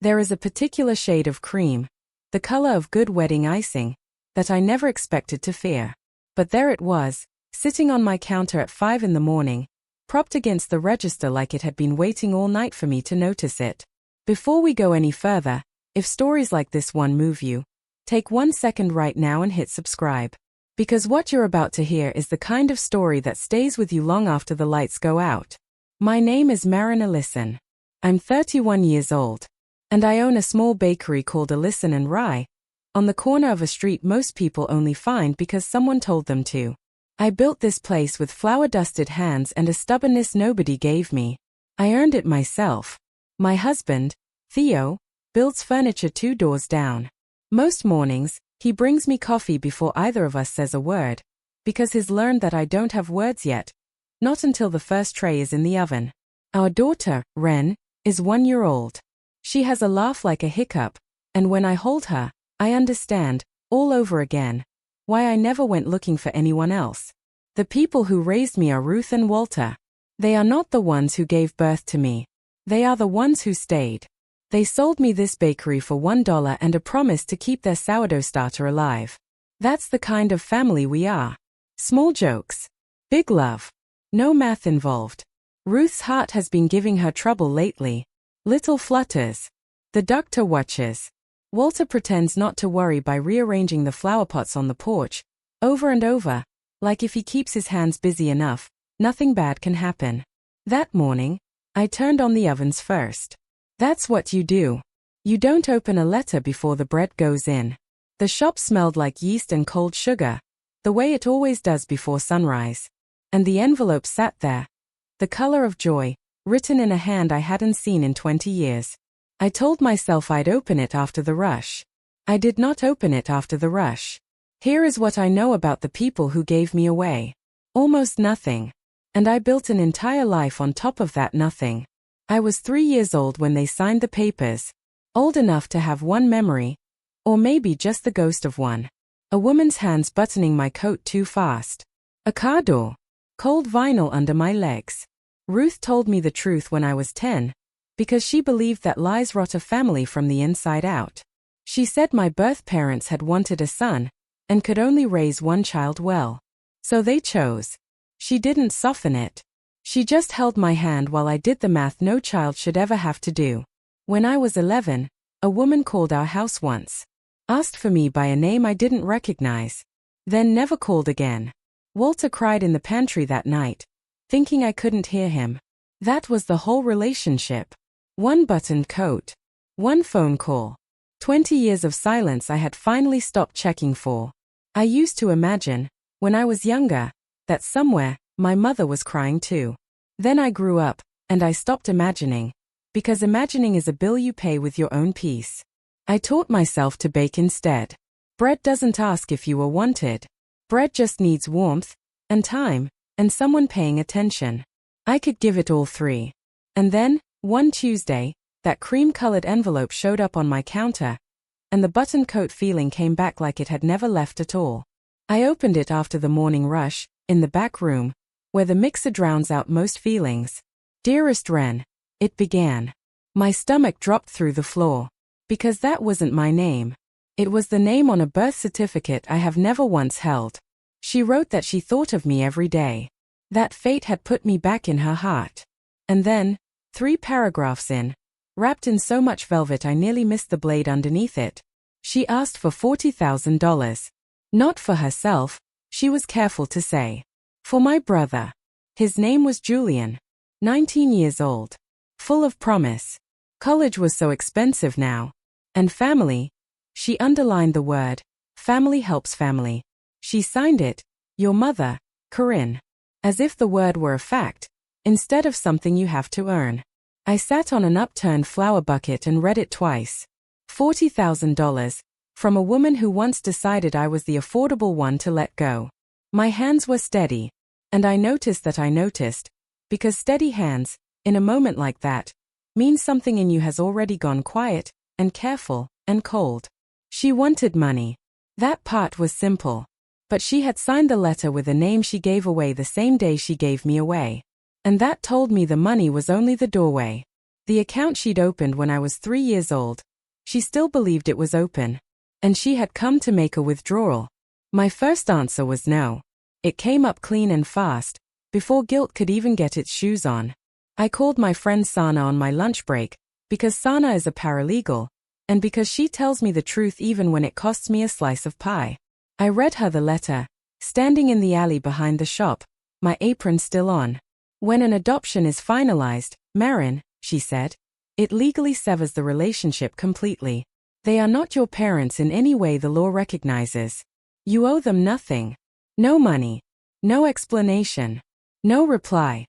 There is a particular shade of cream, the color of good wedding icing, that I never expected to fear. But there it was, sitting on my counter at 5 in the morning, propped against the register like it had been waiting all night for me to notice it. Before we go any further, if stories like this one move you, take 1 second right now and hit subscribe. Because what you're about to hear is the kind of story that stays with you long after the lights go out. My name is Marin Ellison. I'm 31 years old. And I own a small bakery called Ellison and Rye, on the corner of a street most people only find because someone told them to. I built this place with flour-dusted hands and a stubbornness nobody gave me. I earned it myself. My husband, Theo, builds furniture 2 doors down. Most mornings, he brings me coffee before either of us says a word, because he's learned that I don't have words yet, not until the first tray is in the oven. Our daughter, Ren, is 1 year old. She has a laugh like a hiccup, and when I hold her, I understand, all over again, why I never went looking for anyone else. The people who raised me are Ruth and Walter. They are not the ones who gave birth to me. They are the ones who stayed. They sold me this bakery for $1 and a promise to keep their sourdough starter alive. That's the kind of family we are. Small jokes. Big love. No math involved. Ruth's heart has been giving her trouble lately. Little flutters. The doctor watches. Walter pretends not to worry by rearranging the flower pots on the porch, over and over, like if he keeps his hands busy enough, nothing bad can happen. That morning, I turned on the ovens first. That's what you do. You don't open a letter before the bread goes in. The shop smelled like yeast and cold sugar, the way it always does before sunrise. And the envelope sat there, the color of joy, written in a hand I hadn't seen in 20 years. I told myself I'd open it after the rush. I did not open it after the rush. Here is what I know about the people who gave me away. Almost nothing. And I built an entire life on top of that nothing. I was 3 years old when they signed the papers. Old enough to have one memory. Or maybe just the ghost of one. A woman's hands buttoning my coat too fast. A car door. Cold vinyl under my legs. Ruth told me the truth when I was 10, because she believed that lies rot a family from the inside out. She said my birth parents had wanted a son, and could only raise one child well. So they chose. She didn't soften it. She just held my hand while I did the math no child should ever have to do. When I was 11, a woman called our house once. Asked for me by a name I didn't recognize. Then never called again. Walter cried in the pantry that night, thinking I couldn't hear him. That was the whole relationship. One buttoned coat. One phone call. 20 years of silence I had finally stopped checking for. I used to imagine, when I was younger, that somewhere, my mother was crying too. Then I grew up, and I stopped imagining. Because imagining is a bill you pay with your own peace. I taught myself to bake instead. Bread doesn't ask if you are wanted. Bread just needs warmth, and time, and someone paying attention. I could give it all 3. And then, one Tuesday, that cream-colored envelope showed up on my counter, and the button coat feeling came back like it had never left at all. I opened it after the morning rush, in the back room, where the mixer drowns out most feelings. Dearest Ren, it began. My stomach dropped through the floor, because that wasn't my name. It was the name on a birth certificate I have never once held. She wrote that she thought of me every day. That fate had put me back in her heart. And then, 3 paragraphs in, wrapped in so much velvet I nearly missed the blade underneath it, she asked for $40,000. Not for herself, she was careful to say. For my brother. His name was Julian. 19 years old. Full of promise. College was so expensive now. And family. She underlined the word. Family helps family. She signed it, your mother, Corinne. As if the word were a fact, instead of something you have to earn. I sat on an upturned flour bucket and read it twice. $40,000, from a woman who once decided I was the affordable one to let go. My hands were steady. And I noticed that I noticed, because steady hands, in a moment like that, means something in you has already gone quiet, and careful, and cold. She wanted money. That part was simple. But she had signed the letter with a name she gave away the same day she gave me away. And that told me the money was only the doorway. The account she'd opened when I was 3 years old. She still believed it was open. And she had come to make a withdrawal. My first answer was no. It came up clean and fast, before guilt could even get its shoes on. I called my friend Sana on my lunch break, because Sana is a paralegal, and because she tells me the truth even when it costs me a slice of pie. I read her the letter, standing in the alley behind the shop, my apron still on. When an adoption is finalized, Marin, she said, it legally severs the relationship completely. They are not your parents in any way the law recognizes. You owe them nothing. No money. No explanation. No reply.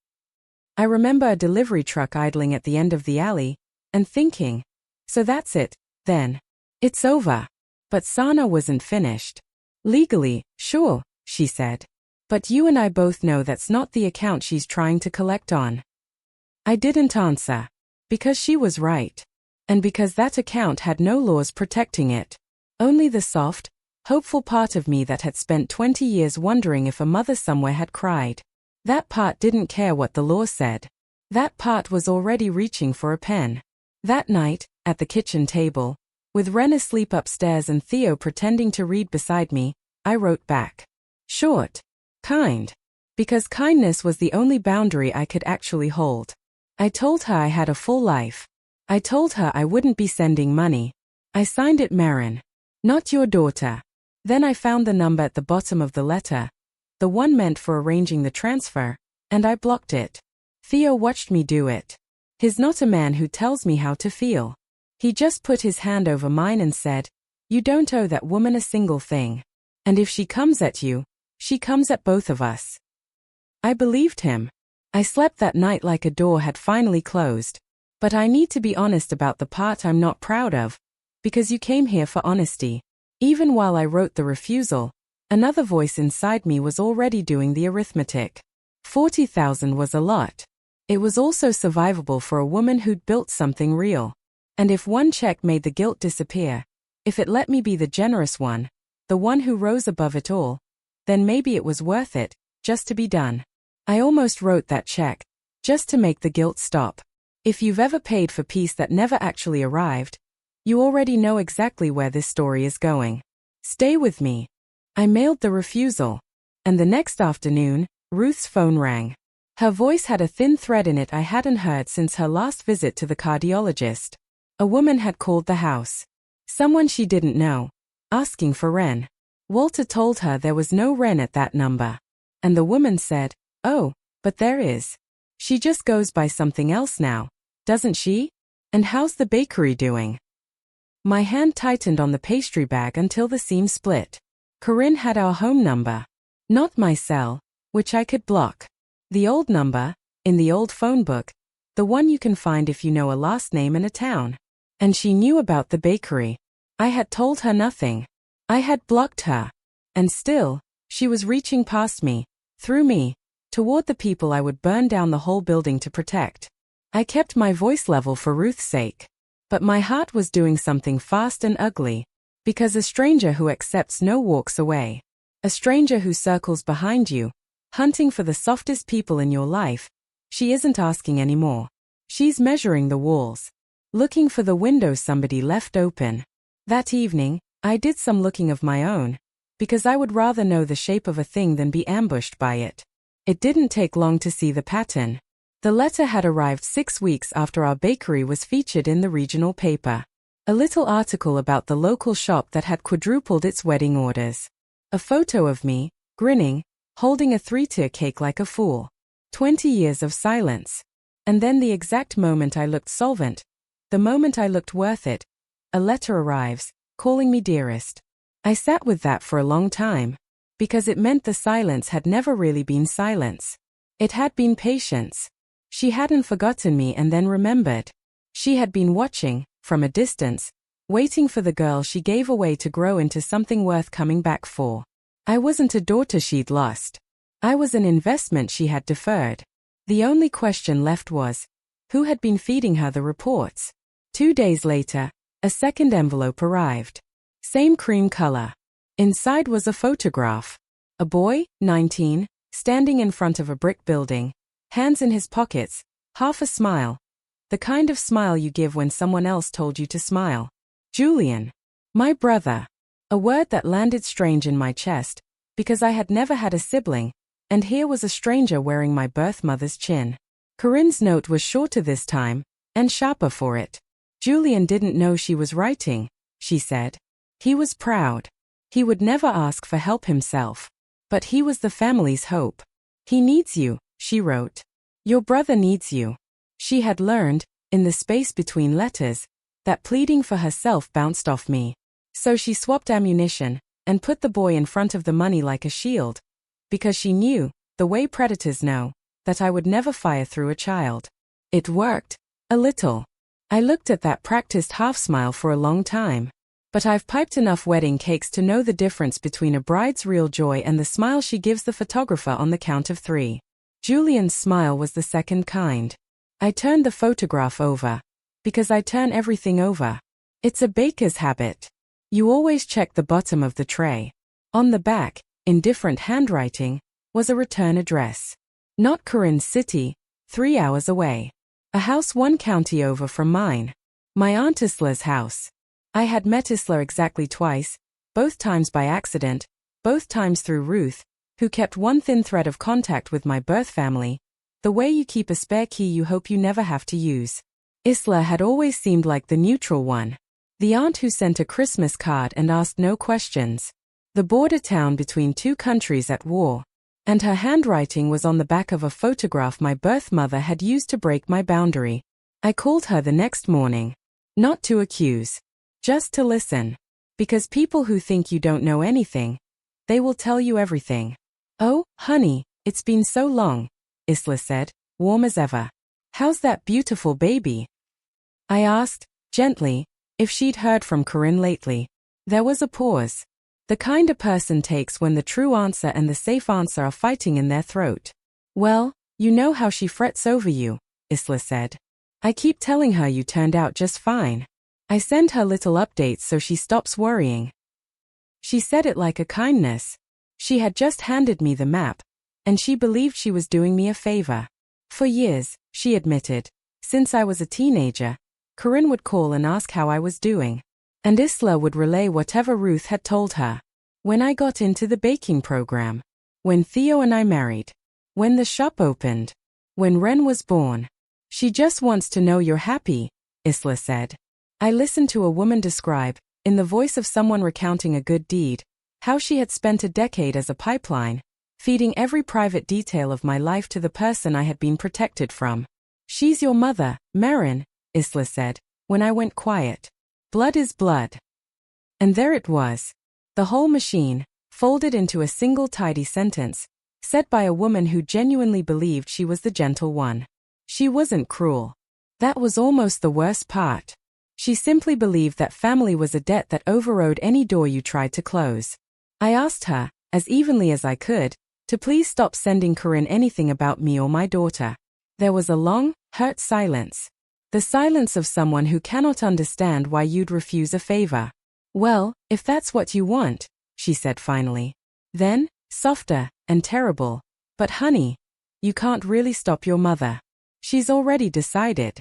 I remember a delivery truck idling at the end of the alley, and thinking, so that's it, then. It's over. But Sana wasn't finished. Legally, sure, she said. But you and I both know that's not the account she's trying to collect on. I didn't answer. Because she was right. And because that account had no laws protecting it. Only the soft, hopeful part of me that had spent 20 years wondering if a mother somewhere had cried. That part didn't care what the law said. That part was already reaching for a pen. That night, at the kitchen table, with Ren asleep upstairs and Theo pretending to read beside me, I wrote back. Short. Kind. Because kindness was the only boundary I could actually hold. I told her I had a full life. I told her I wouldn't be sending money. I signed it Marin. Not your daughter. Then I found the number at the bottom of the letter, the one meant for arranging the transfer, and I blocked it. Theo watched me do it. He's not a man who tells me how to feel. He just put his hand over mine and said, you don't owe that woman a single thing. And if she comes at you, she comes at both of us. I believed him. I slept that night like a door had finally closed. But I need to be honest about the part I'm not proud of, because you came here for honesty. Even while I wrote the refusal, another voice inside me was already doing the arithmetic. 40,000 was a lot. It was also survivable for a woman who'd built something real. And if one check made the guilt disappear, if it let me be the generous one, the one who rose above it all, then maybe it was worth it, just to be done. I almost wrote that check, just to make the guilt stop. If you've ever paid for peace that never actually arrived, you already know exactly where this story is going. Stay with me. I mailed the refusal. And the next afternoon, Ruth's phone rang. Her voice had a thin thread in it I hadn't heard since her last visit to the cardiologist. A woman had called the house. Someone she didn't know, asking for Ren. Walter told her there was no Ren at that number. And the woman said, oh, but there is. She just goes by something else now, doesn't she? And how's the bakery doing? My hand tightened on the pastry bag until the seam split. Corinne had our home number. Not my cell, which I could block. The old number, in the old phone book, the one you can find if you know a last name and a town. And she knew about the bakery. I had told her nothing. I had blocked her. And still, she was reaching past me, through me, toward the people I would burn down the whole building to protect. I kept my voice level for Ruth's sake. But my heart was doing something fast and ugly. Because a stranger who accepts no walks away. A stranger who circles behind you, hunting for the softest people in your life, she isn't asking anymore. She's measuring the walls. Looking for the windows somebody left open. That evening, I did some looking of my own. Because I would rather know the shape of a thing than be ambushed by it. It didn't take long to see the pattern. The letter had arrived 6 weeks after our bakery was featured in the regional paper. A little article about the local shop that had quadrupled its wedding orders. A photo of me, grinning, holding a 3-tier cake like a fool. 20 years of silence. And then the exact moment I looked solvent, the moment I looked worth it, a letter arrives, calling me dearest. I sat with that for a long time. Because it meant the silence had never really been silence. It had been patience. She hadn't forgotten me and then remembered. She had been watching, from a distance, waiting for the girl she gave away to grow into something worth coming back for. I wasn't a daughter she'd lost. I was an investment she had deferred. The only question left was, who had been feeding her the reports? 2 days later, a second envelope arrived. Same cream color. Inside was a photograph. A boy, 19, standing in front of a brick building, hands in his pockets, half a smile. The kind of smile you give when someone else told you to smile. Julian. My brother. A word that landed strange in my chest, because I had never had a sibling, and here was a stranger wearing my birth mother's chin. Corinne's note was shorter this time, and sharper for it. Julian didn't know she was writing, she said. He was proud. He would never ask for help himself. But he was the family's hope. He needs you, she wrote. Your brother needs you. She had learned, in the space between letters, that pleading for herself bounced off me. So she swapped ammunition, and put the boy in front of the money like a shield, because she knew, the way predators know, that I would never fire through a child. It worked. A little. I looked at that practiced half-smile for a long time. But I've piped enough wedding cakes to know the difference between a bride's real joy and the smile she gives the photographer on the count of 3. Julian's smile was the second kind. I turned the photograph over. Because I turn everything over. It's a baker's habit. You always check the bottom of the tray. On the back, in different handwriting, was a return address. Not Corinne's city, 3 hours away. A house 1 county over from mine. My Aunt Isla's house. I had met Isla exactly twice, both times by accident, both times through Ruth, who kept one thin thread of contact with my birth family, the way you keep a spare key you hope you never have to use. Isla had always seemed like the neutral one. The aunt who sent a Christmas card and asked no questions. The border town between 2 countries at war. And her handwriting was on the back of a photograph my birth mother had used to break my boundary. I called her the next morning. Not to accuse. Just to listen. Because people who think you don't know anything, they will tell you everything. Oh, honey, it's been so long, Isla said, warm as ever. How's that beautiful baby? I asked, gently, if she'd heard from Corinne lately. There was a pause. The kind a person takes when the true answer and the safe answer are fighting in their throat. Well, you know how she frets over you, Isla said. I keep telling her you turned out just fine. I send her little updates so she stops worrying. She said it like a kindness. She had just handed me the map, and she believed she was doing me a favor. For years, she admitted, since I was a teenager, Corinne would call and ask how I was doing. And Isla would relay whatever Ruth had told her. When I got into the baking program. When Theo and I married. When the shop opened. When Ren was born. She just wants to know you're happy, Isla said. I listened to a woman describe, in the voice of someone recounting a good deed, how she had spent a decade as a pipeline, feeding every private detail of my life to the person I had been protected from. She's your mother, Marin, Isla said, when I went quiet. Blood is blood. And there it was. The whole machine, folded into a single tidy sentence, said by a woman who genuinely believed she was the gentle one. She wasn't cruel. That was almost the worst part. She simply believed that family was a debt that overrode any door you tried to close. I asked her, as evenly as I could, to please stop sending Corinne anything about me or my daughter. There was a long, hurt silence. The silence of someone who cannot understand why you'd refuse a favor. Well, if that's what you want, she said finally. Then, softer and terrible. But honey, you can't really stop your mother. She's already decided.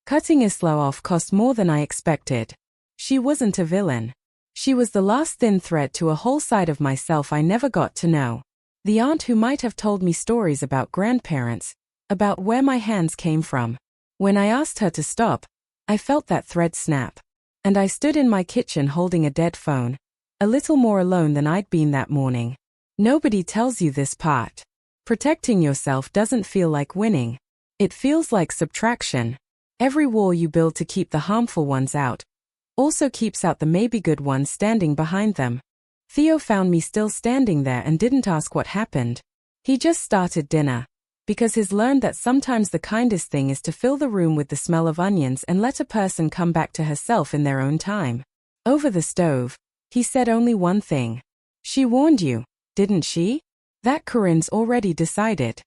Cutting Isla off cost more than I expected. She wasn't a villain. She was the last thin thread to a whole side of myself I never got to know. The aunt who might have told me stories about grandparents, about where my hands came from. When I asked her to stop, I felt that thread snap. And I stood in my kitchen holding a dead phone, a little more alone than I'd been that morning. Nobody tells you this part. Protecting yourself doesn't feel like winning. It feels like subtraction. Every wall you build to keep the harmful ones out also keeps out the maybe good ones standing behind them. Theo found me still standing there and didn't ask what happened. He just started dinner. Because he's learned that sometimes the kindest thing is to fill the room with the smell of onions and let a person come back to herself in their own time. Over the stove, he said only one thing. She warned you, didn't she? That Corinne's already decided.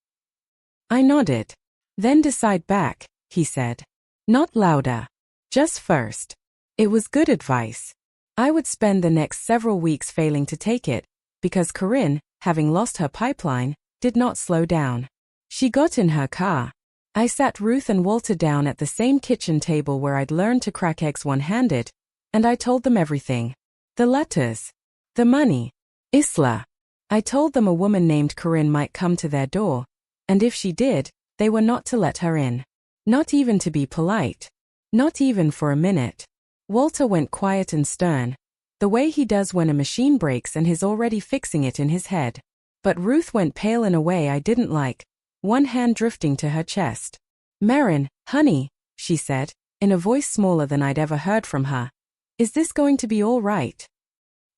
I nodded. Then decide back, he said. Not louder. Just first. It was good advice. I would spend the next several weeks failing to take it, because Corinne, having lost her pipeline, did not slow down. She got in her car. I sat Ruth and Walter down at the same kitchen table where I'd learned to crack eggs one-handed, and I told them everything. The letters. The money. Isla. I told them a woman named Corinne might come to their door, and if she did, they were not to let her in. Not even to be polite. Not even for a minute. Walter went quiet and stern, the way he does when a machine breaks and he's already fixing it in his head. But Ruth went pale in a way I didn't like, one hand drifting to her chest. "Marin, honey," she said, in a voice smaller than I'd ever heard from her. "Is this going to be all right?"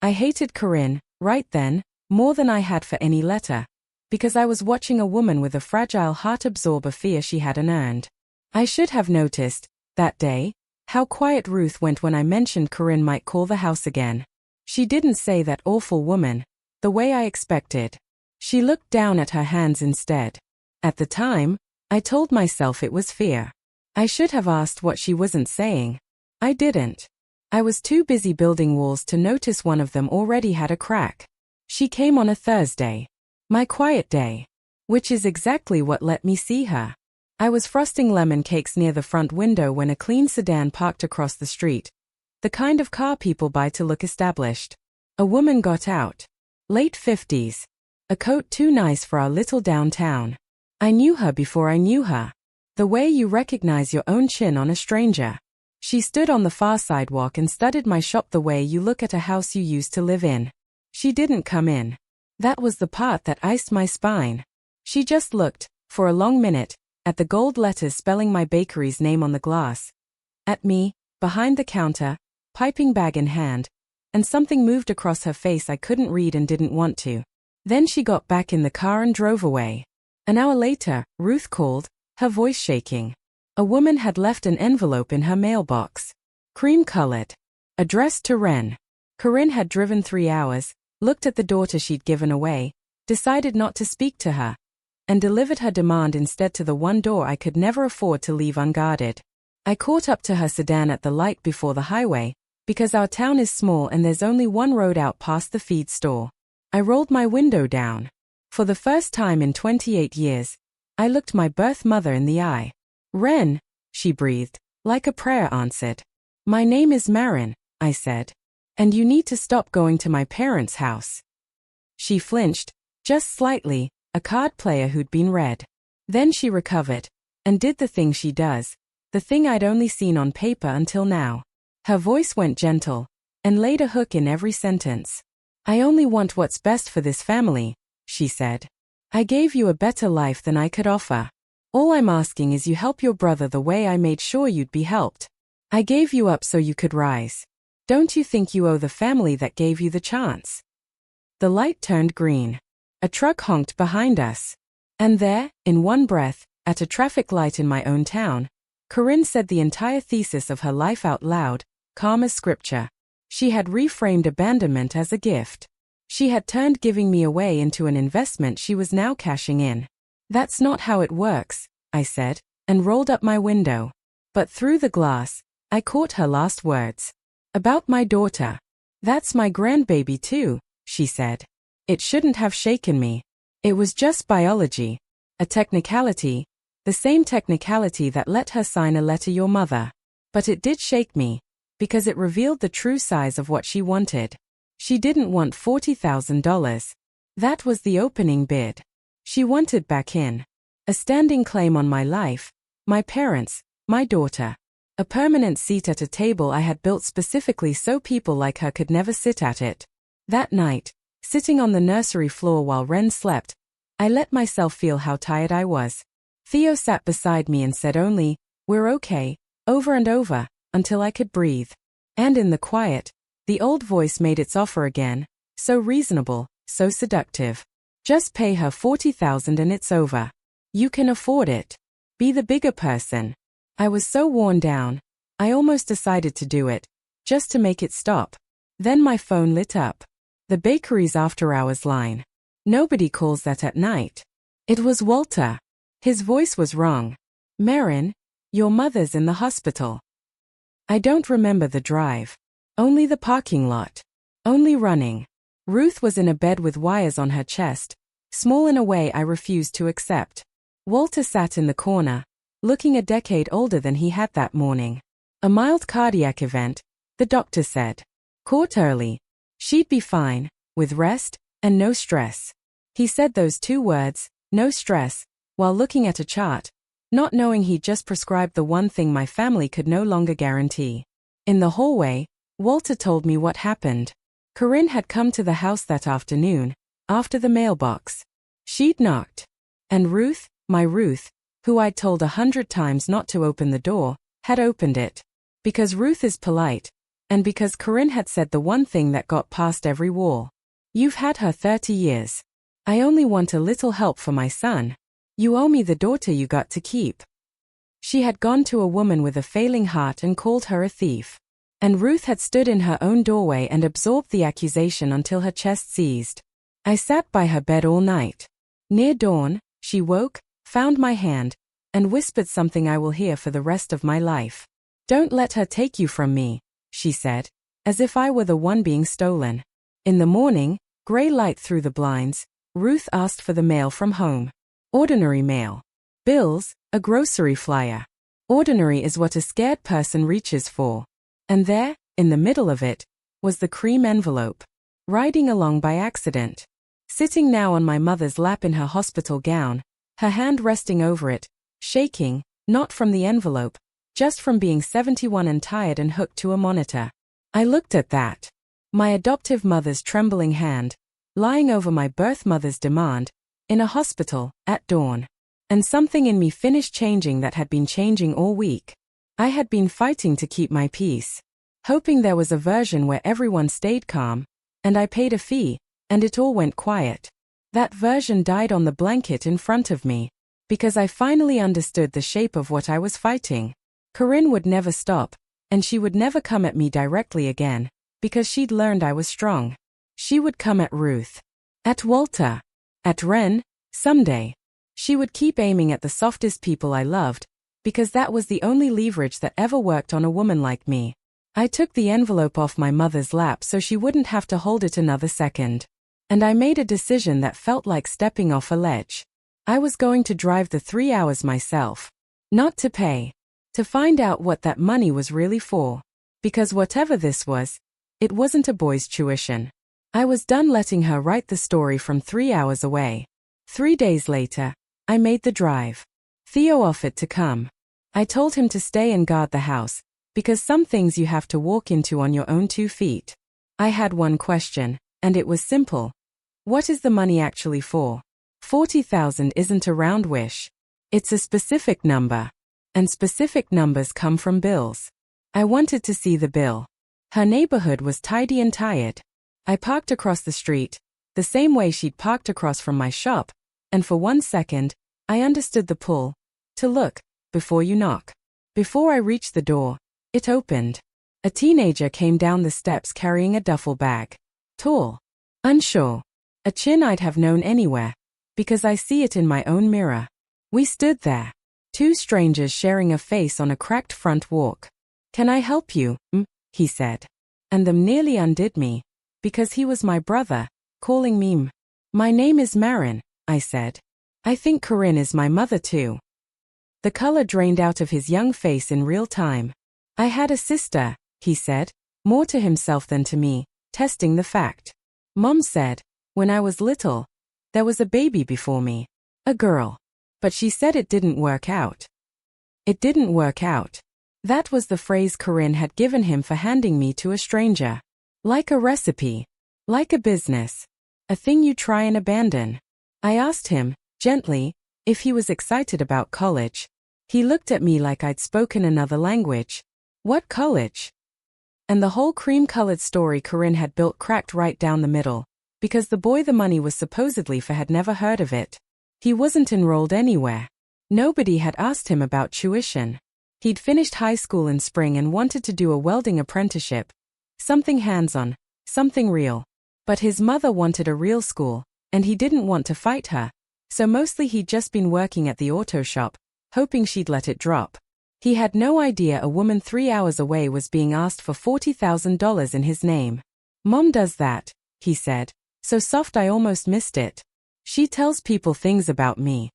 I hated Corinne, right then, more than I had for any letter, because I was watching a woman with a fragile heart absorb a fear she had unearned. I should have noticed, that day, how quiet Ruth went when I mentioned Corinne might call the house again. She didn't say that awful woman, the way I expected. She looked down at her hands instead. At the time, I told myself it was fear. I should have asked what she wasn't saying. I didn't. I was too busy building walls to notice one of them already had a crack. She came on a Thursday. My quiet day. Which is exactly what let me see her. I was frosting lemon cakes near the front window when a clean sedan parked across the street. The kind of car people buy to look established. A woman got out. Late 50s. A coat too nice for our little downtown. I knew her before I knew her. The way you recognize your own chin on a stranger. She stood on the far sidewalk and studied my shop the way you look at a house you used to live in. She didn't come in. That was the part that iced my spine. She just looked, for a long minute, at the gold letters spelling my bakery's name on the glass. At me, behind the counter, piping bag in hand, and something moved across her face I couldn't read and didn't want to. Then she got back in the car and drove away. An hour later, Ruth called, her voice shaking. A woman had left an envelope in her mailbox. Cream-colored. Addressed to Ren. Corinne had driven 3 hours, looked at the daughter she'd given away, decided not to speak to her, and delivered her demand instead to the one door I could never afford to leave unguarded. I caught up to her sedan at the light before the highway, because our town is small and there's only one road out past the feed store. I rolled my window down. For the first time in 28 years, I looked my birth mother in the eye. "Ren," she breathed, like a prayer answered. "My name is Marin," I said. "And you need to stop going to my parents' house." She flinched, just slightly, a card player who'd been read. Then she recovered, and did the thing she does, the thing I'd only seen on paper until now. Her voice went gentle, and laid a hook in every sentence. "I only want what's best for this family," she said. "I gave you a better life than I could offer. All I'm asking is you help your brother the way I made sure you'd be helped. I gave you up so you could rise. Don't you think you owe the family that gave you the chance?" The light turned green. A truck honked behind us. And there, in one breath, at a traffic light in my own town, Corinne said the entire thesis of her life out loud, calm as scripture. She had reframed abandonment as a gift. She had turned giving me away into an investment she was now cashing in. "That's not how it works," I said, and rolled up my window. But through the glass, I caught her last words. "About my daughter. That's my grandbaby too," she said. It shouldn't have shaken me. It was just biology. A technicality. The same technicality that let her sign a letter your mother. But it did shake me, because it revealed the true size of what she wanted. She didn't want $40,000. That was the opening bid. She wanted back in. A standing claim on my life, my parents, my daughter. A permanent seat at a table I had built specifically so people like her could never sit at it. That night, sitting on the nursery floor while Ren slept, I let myself feel how tired I was. Theo sat beside me and said only, "We're okay," over and over, until I could breathe. And in the quiet, the old voice made its offer again, so reasonable, so seductive. "Just pay her $40,000 and it's over. You can afford it. Be the bigger person." I was so worn down, I almost decided to do it, just to make it stop. Then my phone lit up. The bakery's after-hours line. Nobody calls that at night. It was Walter. His voice was wrong. "Marin, your mother's in the hospital." I don't remember the drive. Only the parking lot. Only running. Ruth was in a bed with wires on her chest, small in a way I refused to accept. Walter sat in the corner, looking a decade older than he had that morning. A mild cardiac event, the doctor said. Caught early. She'd be fine, with rest, and no stress. He said those two words, no stress, while looking at a chart, not knowing he'd just prescribed the one thing my family could no longer guarantee. In the hallway, Walter told me what happened. Corinne had come to the house that afternoon, after the mailbox. She'd knocked. And Ruth, my Ruth, who I'd told 100 times not to open the door, had opened it. Because Ruth is polite, and because Corinne had said the one thing that got past every wall. You've had her 30 years. I only want a little help for my son. You owe me the daughter you got to keep. She had gone to a woman with a failing heart and called her a thief. And Ruth had stood in her own doorway and absorbed the accusation until her chest seized. I sat by her bed all night. Near dawn, she woke, found my hand, and whispered something I will hear for the rest of my life. Don't let her take you from me, she said, as if I were the one being stolen. In the morning, gray light through the blinds, Ruth asked for the mail from home. Ordinary mail. Bills, a grocery flyer. Ordinary is what a scared person reaches for. And there, in the middle of it, was the cream envelope. Riding along by accident. Sitting now on my mother's lap in her hospital gown, her hand resting over it, shaking, not from the envelope, just from being 71 and tired and hooked to a monitor. I looked at that. My adoptive mother's trembling hand, lying over my birth mother's demand, in a hospital, at dawn. And something in me finished changing that had been changing all week. I had been fighting to keep my peace, hoping there was a version where everyone stayed calm, and I paid a fee, and it all went quiet. That version died on the blanket in front of me, because I finally understood the shape of what I was fighting. Corinne would never stop, and she would never come at me directly again, because she'd learned I was strong. She would come at Ruth. At Walter. At Ren, someday. She would keep aiming at the softest people I loved, because that was the only leverage that ever worked on a woman like me. I took the envelope off my mother's lap so she wouldn't have to hold it another second. And I made a decision that felt like stepping off a ledge. I was going to drive the 3 hours myself. Not to pay. To find out what that money was really for. Because whatever this was, it wasn't a boy's tuition. I was done letting her write the story from 3 hours away. 3 days later, I made the drive. Theo offered to come. I told him to stay and guard the house, because some things you have to walk into on your own 2 feet. I had one question, and it was simple. What is the money actually for? 40,000 isn't a round wish. It's a specific number. And specific numbers come from bills. I wanted to see the bill. Her neighborhood was tidy and tired. I parked across the street, the same way she'd parked across from my shop, and for 1 second, I understood the pull. To look, before you knock. Before I reached the door, it opened. A teenager came down the steps carrying a duffel bag. Tall. Unsure. A chin I'd have known anywhere, because I see it in my own mirror. We stood there. 2 strangers sharing a face on a cracked front walk. Can I help you? He said. And them nearly undid me, because he was my brother, calling me. My name is Marin, I said. I think Corinne is my mother too. The color drained out of his young face in real time. I had a sister, he said, more to himself than to me, testing the fact. Mom said, when I was little, there was a baby before me. A girl. But she said it didn't work out. It didn't work out. That was the phrase Corinne had given him for handing me to a stranger. Like a recipe. Like a business. A thing you try and abandon. I asked him, gently, if he was excited about college. He looked at me like I'd spoken another language. What college? And the whole cream-colored story Corinne had built cracked right down the middle, because the boy the money was supposedly for had never heard of it. He wasn't enrolled anywhere. Nobody had asked him about tuition. He'd finished high school in spring and wanted to do a welding apprenticeship. Something hands-on, something real. But his mother wanted a real school, and he didn't want to fight her. So mostly he'd just been working at the auto shop, hoping she'd let it drop. He had no idea a woman 3 hours away was being asked for $40,000 in his name. Mom does that, he said, so soft I almost missed it. She tells people things about me.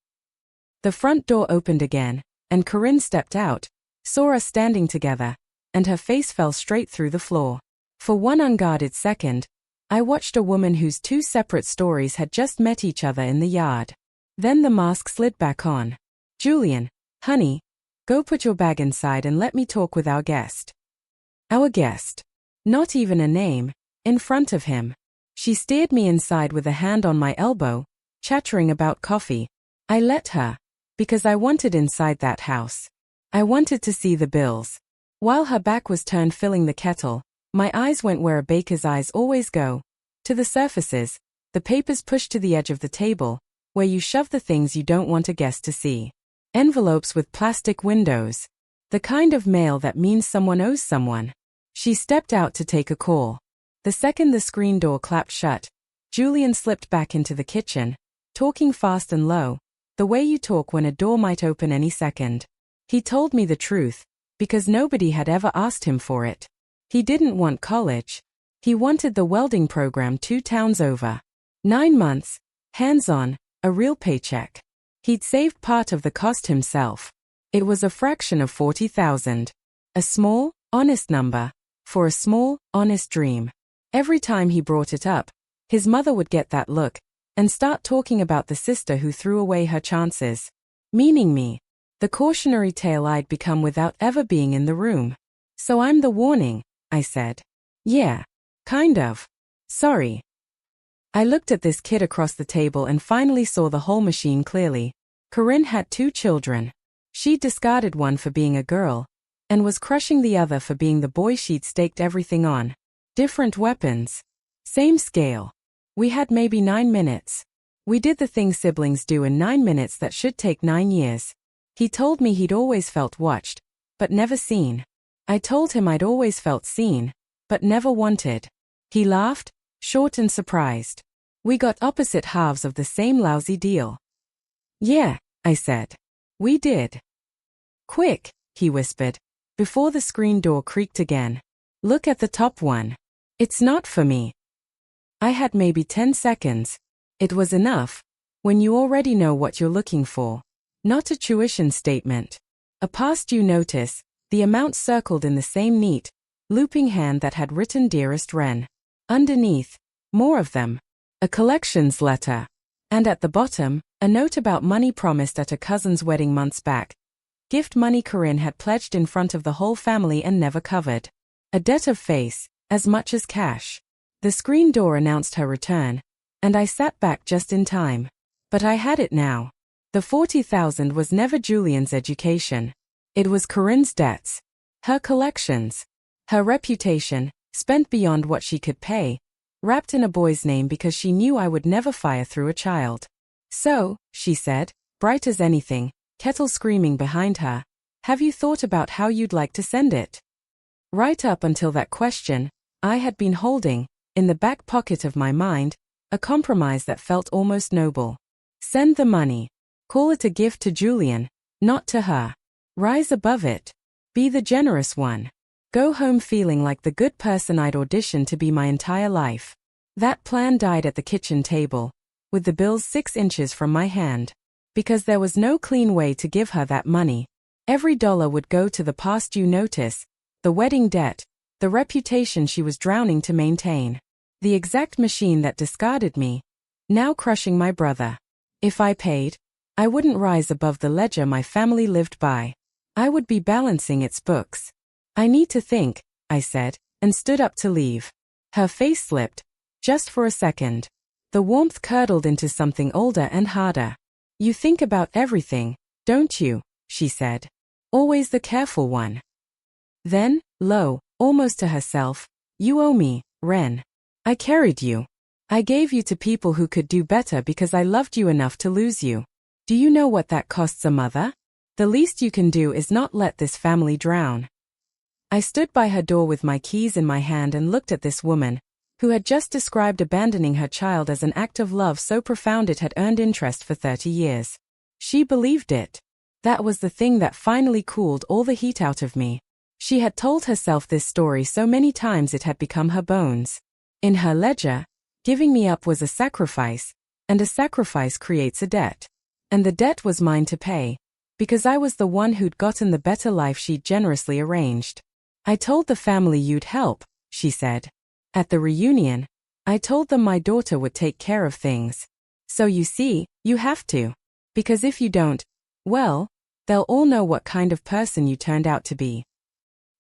The front door opened again, and Corinne stepped out, saw us standing together, and her face fell straight through the floor. For one unguarded second, I watched a woman whose two separate stories had just met each other in the yard. Then the mask slid back on. "Julian, honey, go put your bag inside and let me talk with our guest." Our guest. Not even a name, in front of him. She steered me inside with a hand on my elbow, chattering about coffee. I let her, because I wanted inside that house. I wanted to see the bills. While her back was turned filling the kettle, my eyes went where a baker's eyes always go, to the surfaces, the papers pushed to the edge of the table, where you shove the things you don't want a guest to see. Envelopes with plastic windows. The kind of mail that means someone owes someone. She stepped out to take a call. The second the screen door clapped shut, Julian slipped back into the kitchen, talking fast and low, the way you talk when a door might open any second. He told me the truth, because nobody had ever asked him for it. He didn't want college. He wanted the welding program 2 towns over. 9 months, hands-on, a real paycheck. He'd saved part of the cost himself. It was a fraction of 40,000. A small, honest number, for a small, honest dream. Every time he brought it up, his mother would get that look, and start talking about the sister who threw away her chances. Meaning me. The cautionary tale I'd become without ever being in the room. "So I'm the warning," I said. "Yeah. Kind of. Sorry." I looked at this kid across the table and finally saw the whole machine clearly. Corinne had 2 children. She'd discarded one for being a girl, and was crushing the other for being the boy she'd staked everything on. Different weapons. Same scale. We had maybe 9 minutes. We did the things siblings do in 9 minutes that should take 9 years. He told me he'd always felt watched, but never seen. I told him I'd always felt seen, but never wanted. He laughed, short and surprised. We got opposite halves of the same lousy deal. "Yeah," I said. "We did." "Quick," he whispered, before the screen door creaked again. "Look at the top one. It's not for me." I had maybe 10 seconds. It was enough, when you already know what you're looking for. Not a tuition statement. A past due notice, the amount circled in the same neat, looping hand that had written "Dearest Ren." Underneath, more of them. A collections letter. And at the bottom, a note about money promised at a cousin's wedding months back. Gift money Corinne had pledged in front of the whole family and never covered. A debt of face, as much as cash. The screen door announced her return, and I sat back just in time. But I had it now. The 40,000 was never Julian's education. It was Corinne's debts. Her collections. Her reputation, spent beyond what she could pay, wrapped in a boy's name because she knew I would never fire through a child. "So," she said, bright as anything, kettle screaming behind her, "have you thought about how you'd like to send it?" Right up until that question, I had been holding, in the back pocket of my mind, a compromise that felt almost noble. Send the money. Call it a gift to Julian, not to her. Rise above it. Be the generous one. Go home feeling like the good person I'd auditioned to be my entire life. That plan died at the kitchen table, with the bills 6 inches from my hand. Because there was no clean way to give her that money. Every dollar would go to the past due notice, the wedding debt, the reputation she was drowning to maintain. The exact machine that discarded me, now crushing my brother. If I paid, I wouldn't rise above the ledger my family lived by. I would be balancing its books. "I need to think," I said, and stood up to leave. Her face slipped, just for a second. The warmth curdled into something older and harder. "You think about everything, don't you?" she said. "Always the careful one." Then, low, almost to herself, "You owe me, Ren. I carried you. I gave you to people who could do better because I loved you enough to lose you. Do you know what that costs a mother? The least you can do is not let this family drown." I stood by her door with my keys in my hand and looked at this woman, who had just described abandoning her child as an act of love so profound it had earned interest for 30 years. She believed it. That was the thing that finally cooled all the heat out of me. She had told herself this story so many times it had become her bones. In her ledger, giving me up was a sacrifice, and a sacrifice creates a debt. And the debt was mine to pay, because I was the one who'd gotten the better life she'd generously arranged. I told the family you'd help, she said. At the reunion, I told them my daughter would take care of things. So you see, you have to. Because if you don't, well, they'll all know what kind of person you turned out to be.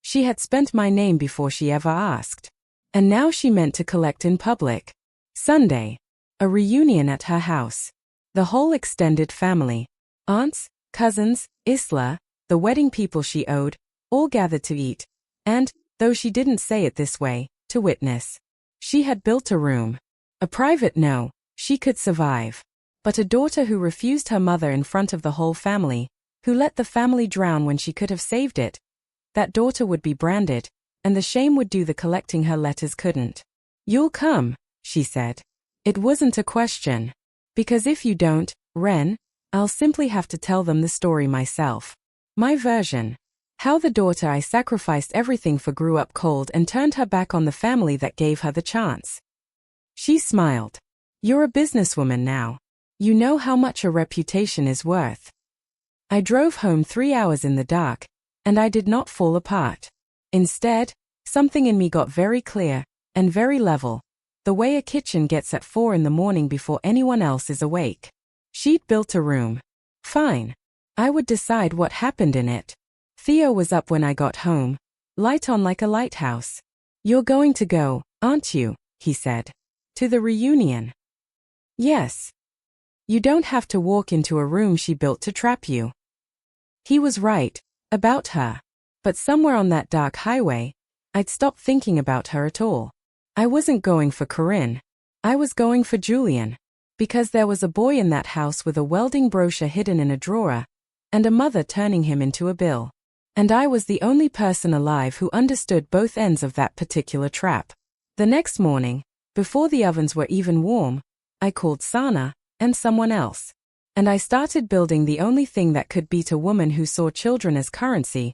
She had spent my name before she ever asked. And now she meant to collect in public. Sunday. A reunion at her house. The whole extended family. Aunts, cousins, Isla, the wedding people she owed, all gathered to eat. And, though she didn't say it this way, to witness. She had built a room. A private no, she could survive. But a daughter who refused her mother in front of the whole family, who let the family drown when she could have saved it. That daughter would be branded, and the shame would do the collecting her letters couldn't. You'll come, she said. It wasn't a question. Because if you don't, Ren, I'll simply have to tell them the story myself. My version. How the daughter I sacrificed everything for grew up cold and turned her back on the family that gave her the chance. She smiled. You're a businesswoman now. You know how much a reputation is worth. I drove home 3 hours in the dark, and I did not fall apart. Instead, something in me got very clear, and very level. The way a kitchen gets at 4 in the morning before anyone else is awake. She'd built a room. Fine. I would decide what happened in it. Theo was up when I got home, light on like a lighthouse. You're going to go, aren't you? He said. To the reunion. Yes. You don't have to walk into a room she built to trap you. He was right, about her. But somewhere on that dark highway, I'd stopped thinking about her at all. I wasn't going for Corinne. I was going for Julian. Because there was a boy in that house with a welding brochure hidden in a drawer, and a mother turning him into a bill. And I was the only person alive who understood both ends of that particular trap. The next morning, before the ovens were even warm, I called Sana, and someone else. And I started building the only thing that could beat a woman who saw children as currency.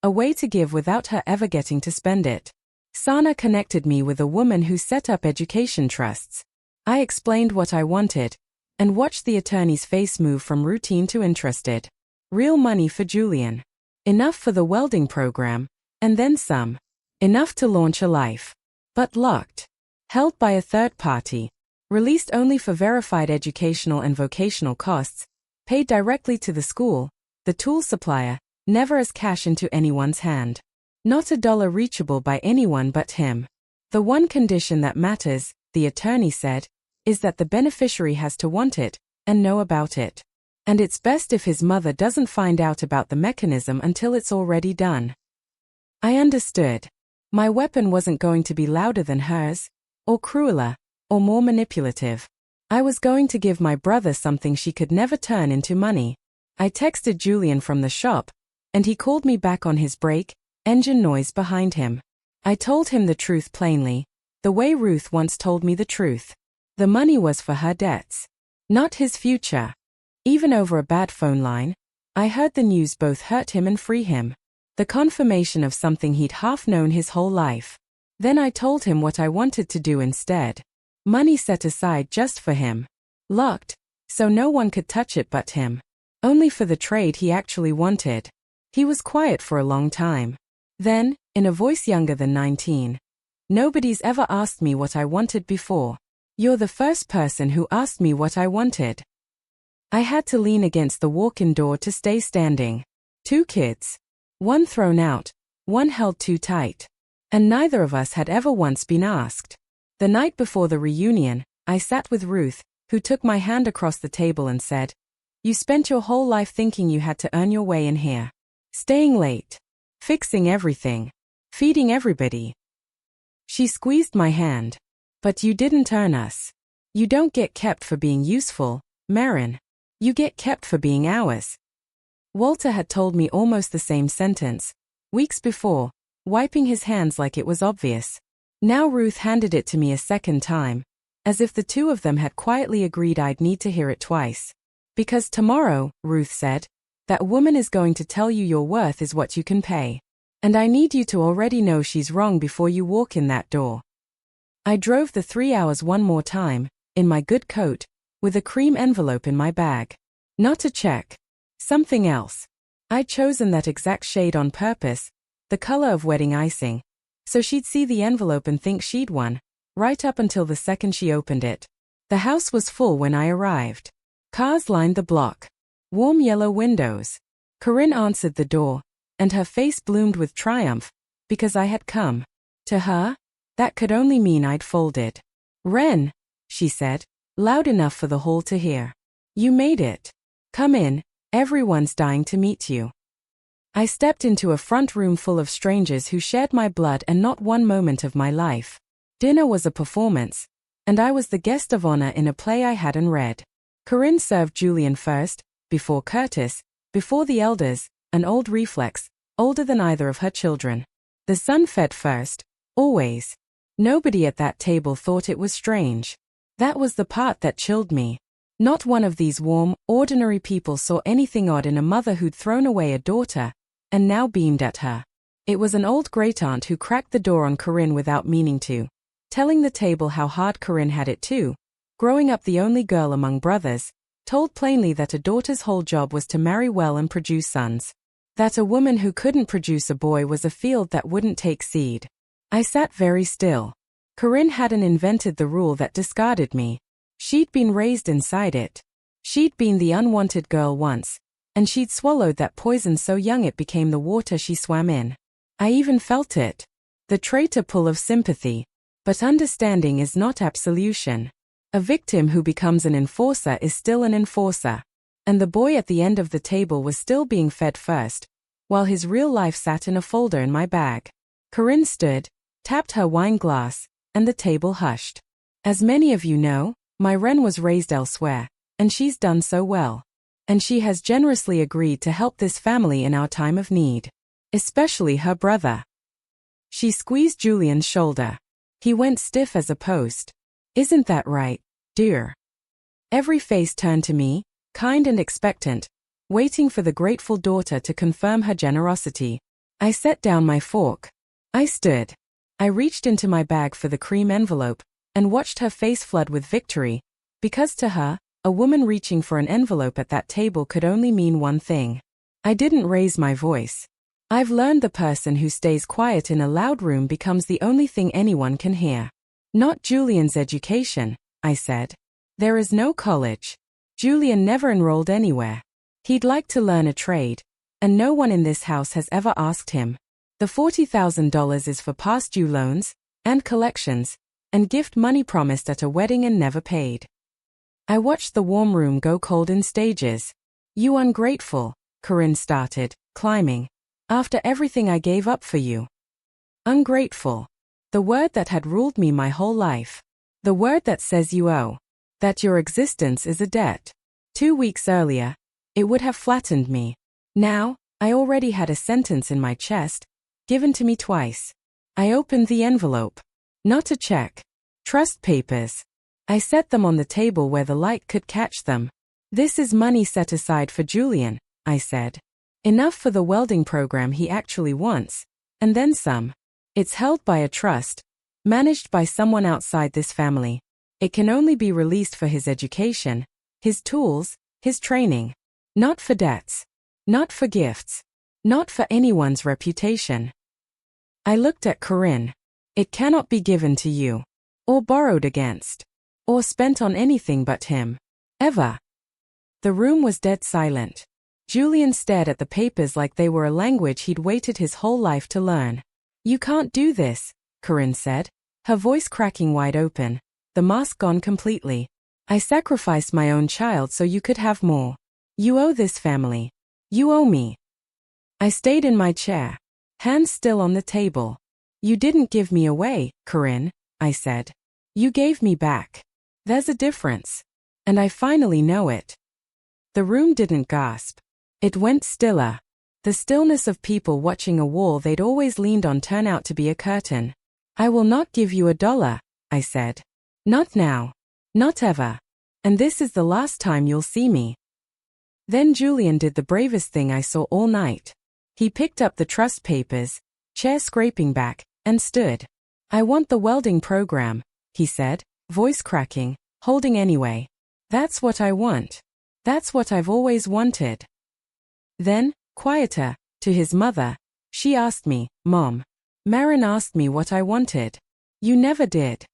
A way to give without her ever getting to spend it. Sana connected me with a woman who set up education trusts. I explained what I wanted, and watched the attorney's face move from routine to interested. Real money for Julian. Enough for the welding program, and then some. Enough to launch a life. But locked. Held by a third party. Released only for verified educational and vocational costs. Paid directly to the school, the tool supplier, never as cash into anyone's hand. Not a dollar reachable by anyone but him. The one condition that matters, the attorney said, is that the beneficiary has to want it, and know about it. And it's best if his mother doesn't find out about the mechanism until it's already done. I understood. My weapon wasn't going to be louder than hers, or crueler, or more manipulative. I was going to give my brother something she could never turn into money. I texted Julian from the shop, and he called me back on his break, engine noise behind him. I told him the truth plainly, the way Ruth once told me the truth. The money was for her debts, not his future. Even over a bad phone line, I heard the news both hurt him and free him. The confirmation of something he'd half known his whole life. Then I told him what I wanted to do instead. Money set aside just for him. Locked, so no one could touch it but him. Only for the trade he actually wanted. He was quiet for a long time. Then, in a voice younger than 19. Nobody's ever asked me what I wanted before. You're the first person who asked me what I wanted. I had to lean against the walk-in door to stay standing. 2 kids. One thrown out, one held too tight. And neither of us had ever once been asked. The night before the reunion, I sat with Ruth, who took my hand across the table and said, "You spent your whole life thinking you had to earn your way in here. Staying late. Fixing everything. Feeding everybody." She squeezed my hand. "But you didn't earn us. You don't get kept for being useful, Marin. You get kept for being ours." Walter had told me almost the same sentence, weeks before, wiping his hands like it was obvious. Now Ruth handed it to me a second time, as if the two of them had quietly agreed I'd need to hear it twice. "Because tomorrow," Ruth said, "that woman is going to tell you your worth is what you can pay. And I need you to already know she's wrong before you walk in that door." I drove the 3 hours one more time, in my good coat, with a cream envelope in my bag. Not a check. Something else. I'd chosen that exact shade on purpose, the color of wedding icing, so she'd see the envelope and think she'd won, right up until the second she opened it. The house was full when I arrived. Cars lined the block. Warm yellow windows. Corinne answered the door, and her face bloomed with triumph, because I had come. To her, that could only mean I'd folded. "Ren," she said, loud enough for the hall to hear. "You made it. Come in, everyone's dying to meet you." I stepped into a front room full of strangers who shared my blood and not one moment of my life. Dinner was a performance, and I was the guest of honor in a play I hadn't read. Corinne served Julian first, before Curtis, before the elders, an old reflex, older than either of her children. The son fed first, always. Nobody at that table thought it was strange. That was the part that chilled me. Not one of these warm, ordinary people saw anything odd in a mother who'd thrown away a daughter, and now beamed at her. It was an old great-aunt who cracked the door on Corinne without meaning to, telling the table how hard Corinne had it too, growing up the only girl among brothers, told plainly that a daughter's whole job was to marry well and produce sons. That a woman who couldn't produce a boy was a field that wouldn't take seed. I sat very still. Corinne hadn't invented the rule that discarded me. She'd been raised inside it. She'd been the unwanted girl once, and she'd swallowed that poison so young it became the water she swam in. I even felt it. The traitor pull of sympathy. But understanding is not absolution. A victim who becomes an enforcer is still an enforcer. And the boy at the end of the table was still being fed first, while his real life sat in a folder in my bag. Corinne stood, tapped her wine glass, and the table hushed. As many of you know, my Ren was raised elsewhere, and she's done so well. And she has generously agreed to help this family in our time of need. Especially her brother. She squeezed Julian's shoulder. He went stiff as a post. "Isn't that right, dear?" Every face turned to me, kind and expectant, waiting for the grateful daughter to confirm her generosity. I set down my fork. I stood. I reached into my bag for the cream envelope, and watched her face flood with victory, because to her, a woman reaching for an envelope at that table could only mean one thing. I didn't raise my voice. I've learned the person who stays quiet in a loud room becomes the only thing anyone can hear. "Not Julian's education," I said. "There is no college. Julian never enrolled anywhere. He'd like to learn a trade, and no one in this house has ever asked him. The $40,000 is for past due loans, and collections, and gift money promised at a wedding and never paid." I watched the warm room go cold in stages. "You ungrateful," Corinne started, climbing. "After everything I gave up for you." Ungrateful. The word that had ruled me my whole life. The word that says you owe. That your existence is a debt. 2 weeks earlier, it would have flattened me. Now, I already had a sentence in my chest, given to me twice. I opened the envelope. Not a check. Trust papers. I set them on the table where the light could catch them. "This is money set aside for Julian," I said. "Enough for the welding program he actually wants, and then some. It's held by a trust, managed by someone outside this family. It can only be released for his education, his tools, his training. Not for debts. Not for gifts. Not for anyone's reputation." I looked at Corinne. "It cannot be given to you. Or borrowed against. Or spent on anything but him. Ever." The room was dead silent. Julian stared at the papers like they were a language he'd waited his whole life to learn. "You can't do this," Corinne said, her voice cracking wide open, the mask gone completely. "I sacrificed my own child so you could have more. You owe this family. You owe me." I stayed in my chair, hands still on the table. "You didn't give me away, Corinne," I said. "You gave me back. There's a difference. And I finally know it." The room didn't gasp. It went stiller. The stillness of people watching a wall they'd always leaned on turned out to be a curtain. "I will not give you $1, I said. "Not now. Not ever. And this is the last time you'll see me." Then Julian did the bravest thing I saw all night. He picked up the trust papers, chair scraping back, and stood. "I want the welding program," he said, voice cracking, holding anyway. "That's what I want. That's what I've always wanted." Then, quieter, to his mother, she asked me, "Mom, Marin asked me what I wanted. You never did."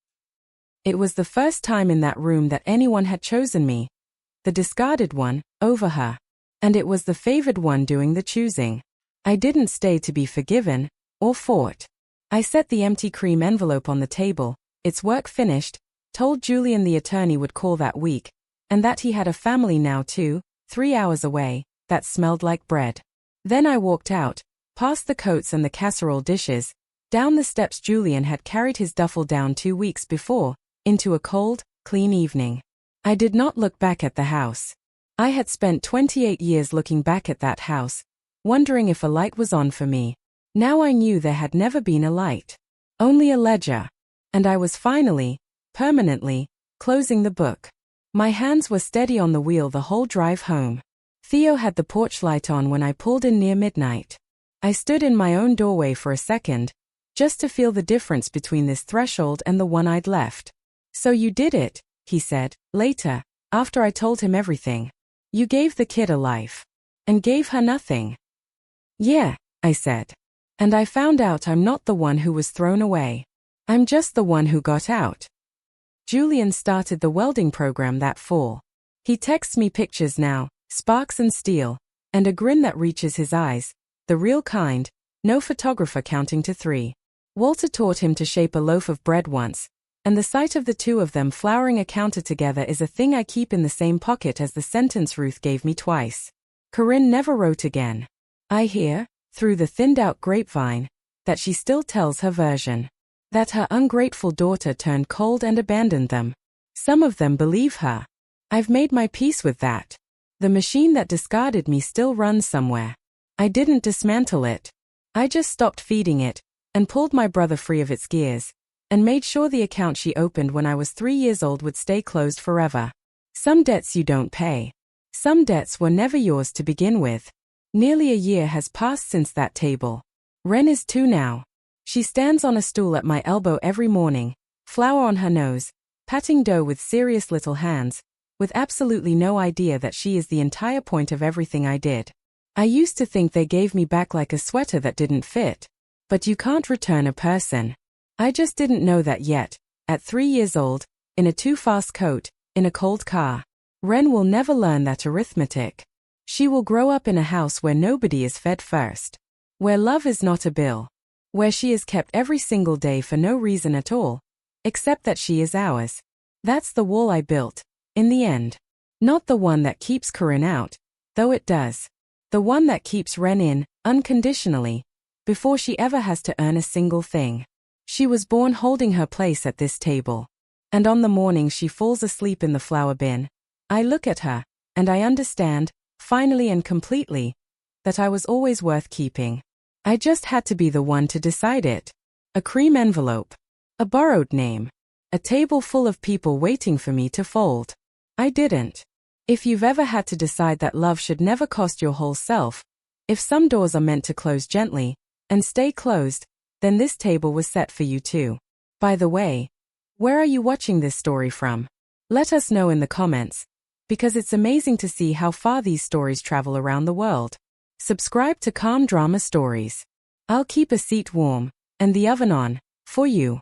It was the first time in that room that anyone had chosen me, the discarded one, over her. And it was the favored one doing the choosing. I didn't stay to be forgiven, or fought. I set the empty cream envelope on the table, its work finished, told Julian the attorney would call that week, and that he had a family now too, 3 hours away, that smelled like bread. Then I walked out, past the coats and the casserole dishes, down the steps Julian had carried his duffel down 2 weeks before, into a cold, clean evening. I did not look back at the house. I had spent 28 years looking back at that house, wondering if a light was on for me. Now I knew there had never been a light. Only a ledger. And I was finally, permanently, closing the book. My hands were steady on the wheel the whole drive home. Theo had the porch light on when I pulled in near midnight. I stood in my own doorway for a second, just to feel the difference between this threshold and the one I'd left. "So you did it," he said, later, after I told him everything. "You gave the kid a life. And gave her nothing." "Yeah," I said. "And I found out I'm not the one who was thrown away. I'm just the one who got out." Julian started the welding program that fall. He texts me pictures now, sparks and steel, and a grin that reaches his eyes, the real kind, no photographer counting to 3. Walter taught him to shape a loaf of bread once, and the sight of the two of them flouring a counter together is a thing I keep in the same pocket as the sentence Ruth gave me twice. Corinne never wrote again. I hear, through the thinned-out grapevine, that she still tells her version. That her ungrateful daughter turned cold and abandoned them. Some of them believe her. I've made my peace with that. The machine that discarded me still runs somewhere. I didn't dismantle it. I just stopped feeding it, and pulled my brother free of its gears, and made sure the account she opened when I was 3 years old would stay closed forever. Some debts you don't pay. Some debts were never yours to begin with. Nearly a year has passed since that table. Ren is 2 now. She stands on a stool at my elbow every morning, flour on her nose, patting dough with serious little hands, with absolutely no idea that she is the entire point of everything I did. I used to think they gave me back like a sweater that didn't fit. But you can't return a person. I just didn't know that yet, at 3 years old, in a too-fast coat, in a cold car. Ren will never learn that arithmetic. She will grow up in a house where nobody is fed first. Where love is not a bill. Where she is kept every single day for no reason at all, except that she is ours. That's the wall I built, in the end. Not the one that keeps Corinne out, though it does. The one that keeps Ren in, unconditionally, before she ever has to earn a single thing. She was born holding her place at this table. And on the morning she falls asleep in the flour bin, I look at her, and I understand, finally and completely, that I was always worth keeping. I just had to be the one to decide it. A cream envelope. A borrowed name. A table full of people waiting for me to fold. I didn't. If you've ever had to decide that love should never cost your whole self, if some doors are meant to close gently, and stay closed, then this table was set for you too. By the way, where are you watching this story from? Let us know in the comments, because it's amazing to see how far these stories travel around the world. Subscribe to Calm Drama Stories. I'll keep a seat warm, and the oven on, for you.